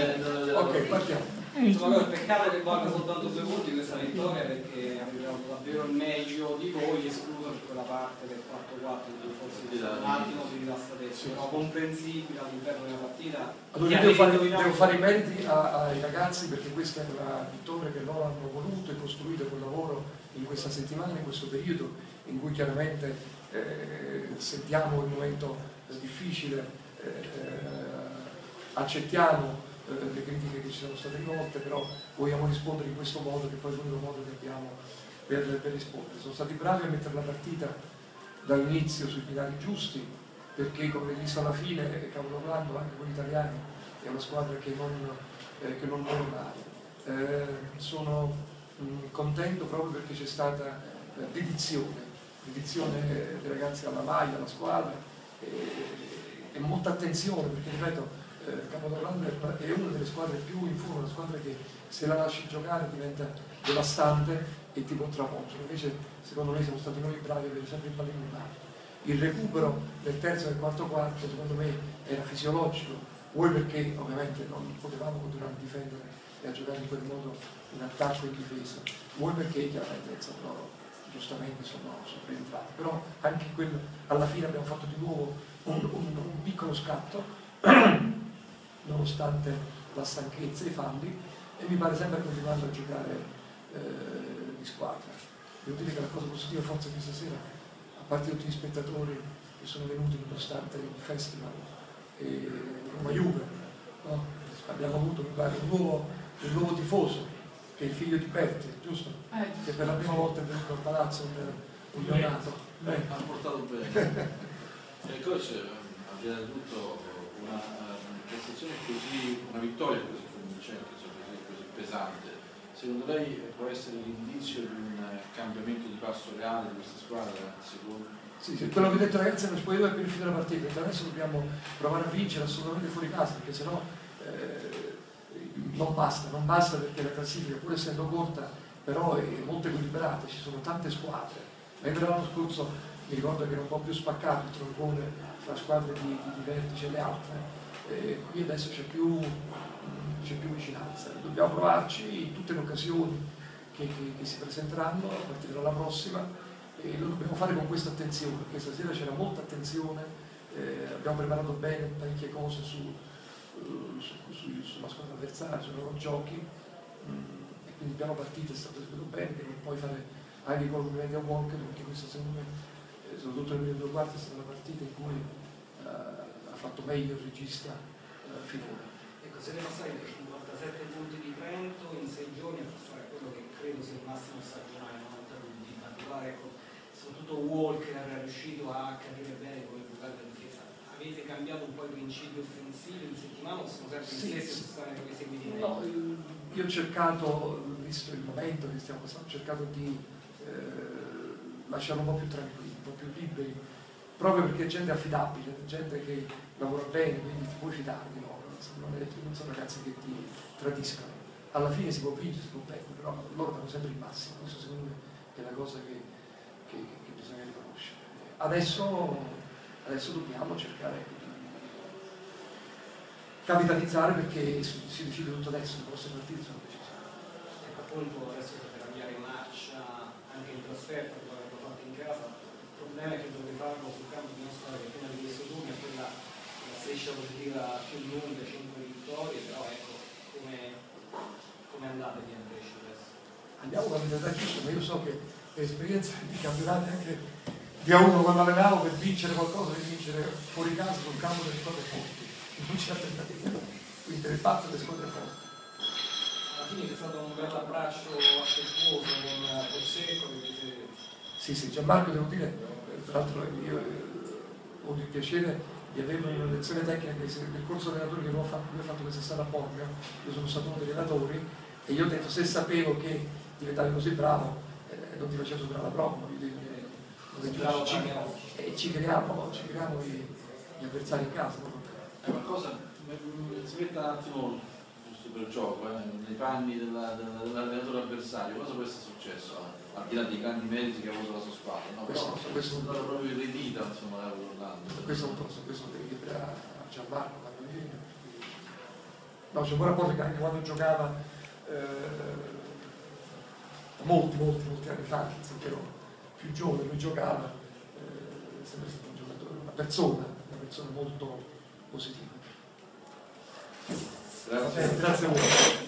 Ok, partiamo. Insomma, il peccato che valga soltanto 2 punti questa vittoria, perché avete dato davvero il meglio di voi, escluso per quella parte del 4-4 in cui forse un attimo si rilassatesse, però comprensibile all'interno della partita. Allora, devo fare i meriti ai ragazzi, perché questa è una vittoria che loro hanno voluto e costruito col lavoro in questa settimana, in questo periodo in cui chiaramente sentiamo il momento difficile, accettiamo le critiche che ci sono state rivolte, però vogliamo rispondere in questo modo, che poi è l'unico modo che abbiamo per rispondere. Sono stati bravi a mettere la partita dall'inizio sui binari giusti, perché come avete visto alla fine Cavolorlando, anche con gli italiani, è una squadra che non muore mai. Sono contento proprio perché c'è stata dedizione dei ragazzi alla maglia, alla squadra, e molta attenzione, perché ripeto, Capodorlando è una delle squadre più in fondo, una squadra che se la lasci giocare diventa devastante e ti può travolgere. Invece secondo me siamo stati noi bravi a avere sempre il pallino in mano. Il recupero del terzo e del quarto quarto secondo me era fisiologico, vuoi perché ovviamente non potevamo continuare a difendere e a giocare in quel modo in attacco e in difesa, vuoi perché chiaramente loro giustamente sono rientrati, però anche quello, alla fine abbiamo fatto di nuovo un piccolo scatto nonostante la stanchezza e i falli, e mi pare sempre continuando a giocare di squadra. Devo dire che la cosa positiva forse questa sera, a parte tutti gli spettatori che sono venuti nonostante il festival e Roma Juve, no? Abbiamo avuto, mi pare, un nuovo tifoso che è il figlio di Berti, giusto? Che per la prima volta è venuto al palazzo un neonato. Ha portato bene. Il coach, al di là di tutto, una prestazione così, una vittoria così convincente, così pesante, secondo lei può essere l'indizio di un cambiamento di passo reale di questa squadra? Sì, quello che ho detto ragazzi nello spogliatoio è per il fine della partita, adesso dobbiamo provare a vincere assolutamente fuori casa, perché sennò non basta perché la classifica, pur essendo corta, però è molto equilibrata, ci sono tante squadre. Mentre l'anno scorso mi ricordo che era un po' più spaccato il troncone fra squadre di vertice e le altre, qui adesso c'è più vicinanza. Dobbiamo provarci in tutte le occasioni che si presenteranno a partire dalla prossima, e lo dobbiamo fare con questa attenzione, perché stasera c'era molta attenzione, abbiamo preparato bene parecchie cose sulla squadra avversaria, sui loro giochi, e quindi il piano partita è stato eseguito bene, devo poi fare anche i complimenti a Walker, perché questa secondo me, soprattutto nel primo 2 quarti, è stata la partita in cui ha fatto meglio il regista finora. Ecco, se ne passati dai 57 punti di Trento in 6 giorni a passare a quello che credo sia il massimo stagionale, 90 punti in particolare, ecco, soprattutto Walker è riuscito a capire bene come giocare la difesa. Avete cambiato un po' i principi offensivi in settimana o sono sempre gli stessi o sono stati seguiti? No, io ho cercato, visto il momento che stiamo passando, ho cercato di lasciarlo un po' più tranquilli, un po' più liberi, proprio perché è gente affidabile, gente che lavora bene, quindi ti puoi fidare di loro, non sono ragazzi che ti tradiscono. Alla fine si può vincere, si può perdere, però loro danno sempre il massimo, questo secondo me è la cosa che bisogna riconoscere. Adesso dobbiamo cercare di capitalizzare, perché si decide tutto adesso, le prossime partite sono decise. Ecco, appunto adesso per cambiare marcia anche in trasferta, dopo averlo fatto in casa, il problema è che dovete farlo sul campo di una squadra che appena di questo turno è quella la striscia positiva più lunga, 5 vittorie, però ecco, come andate via invece adesso? Andiamo con l'idea giusta, ma io so che l'esperienza di campionati anche di A1 quando allenavo, per vincere qualcosa, per vincere fuori casa sul campo delle squadre forti, non c'è alternativa, quindi le batte le squadre forti. Alla fine c'è stato un bel abbraccio affettuoso con Pozzecco. Sì, Gianmarco, devo dire, tra l'altro io ho avuto il piacere di avere una lezione tecnica del corso allenatore che lui ha fatto quest'estate a Bormio. Io sono stato uno degli allenatori e io ho detto, se sapevo che diventavi così bravo non ti facevo superare la prova, ci creiamo gli avversari in casa. È qualcosa, si metta un attimo, giusto per gioco, nei panni dell'allenatore avversario, cosa può essere successo? Al di là dei grandi meriti che ha avuto la sua squadra, no? Questo è stato proprio irredita, insomma, questo devi chiedere a Gianmarco quando viene. No, c'è un buon rapporto che anche quando giocava molti anni fa, che ero più giovane, lui giocava, è sempre stato un giocatore, una persona molto positiva. Grazie. Grazie a voi.